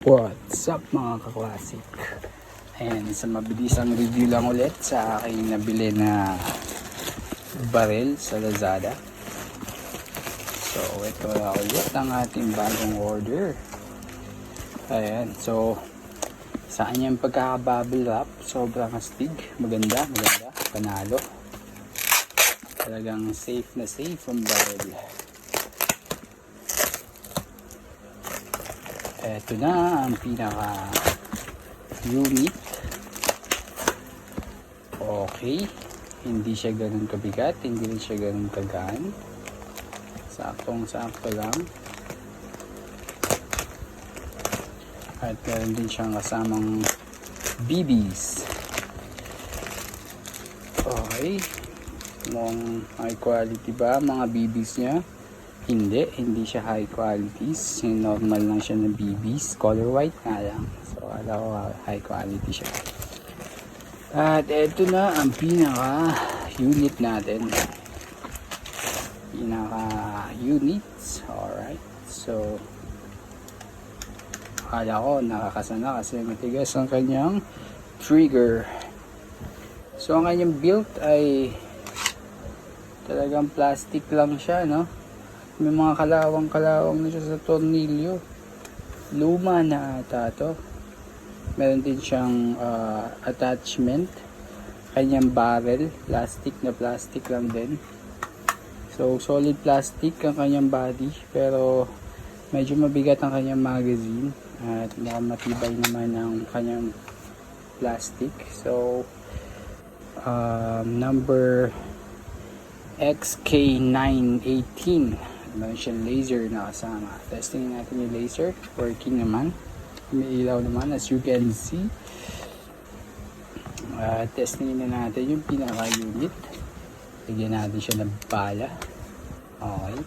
What's up mga ka-classic? Ayan, sa mabilisang review lang ulit sa aking nabili na baril sa Lazada. So ito na ulit ang ating bagong order. Ayan, so sa kanyang pagkaka-bubble wrap, sobrang astig, maganda, panalo. Talagang safe na safe ang baril. Ito na ang pinaka unit. Okay, hindi siya ganun kabigat, hindi rin siya ganun kagaan, saktong sakto lang. At meron din siyang kasamang BBs. Okay, mukhang high quality ba mga BBs niya? Hindi siya high qualities. Normal lang siya ng BBs. Color white nga lang. So, alam ko high quality siya. At eto na ang pinaka unit natin. Pinaka units. Alright. So, akala ko nakakasana kasi matigas ang kanyang trigger. So, ang kanyang build ay talagang plastic lang siya, no? May mga kalawang-kalawang na siya sa tornilyo. Luma na ata to. Meron din siyang attachment. Kanyang barrel. Plastic na plastic lang din. So, solid plastic ang kanyang body. Pero, medyo mabigat ang kanyang magazine. At matibay naman ang kanyang plastic. So, number XK918. Meron siyang laser na kasama. Testing natin yung laser. Working naman. May ilaw naman as you can see. Testing na natin yung pinaka-unit. Bigyan natin siya ng bala. Okay.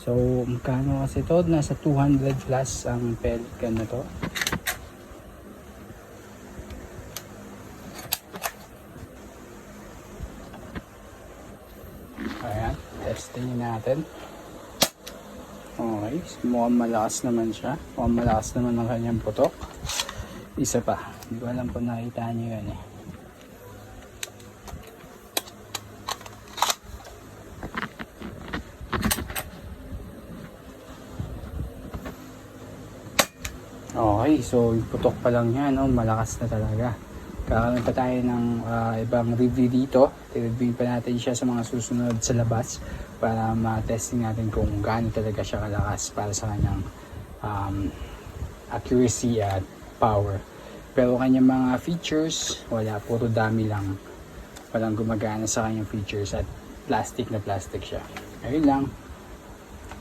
So, magkano kasi ito? Nasa 200 plus ang pellet gun na to. Ayan, testing natin. Okay, mukhang malakas naman siya. Mukhang malakas naman ang kanyang putok. Isa pa, hindi ko alam kung nakita nyo yan eh. Okay, so yung putok pa lang yan, no? Malakas na talaga. Kakaroon pa tayo ng ibang review dito. I-review pa natin siya sa mga susunod sa labas para ma-testing natin kung gaano talaga siya kalakas para sa kanyang accuracy at power. Pero kanyang mga features, wala, puro dami lang. Walang gumagana sa kanyang features at plastic na plastic siya. Ayun lang.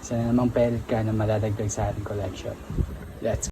Sana namang pellet ka na madadagdag sa ating collection. Let's go.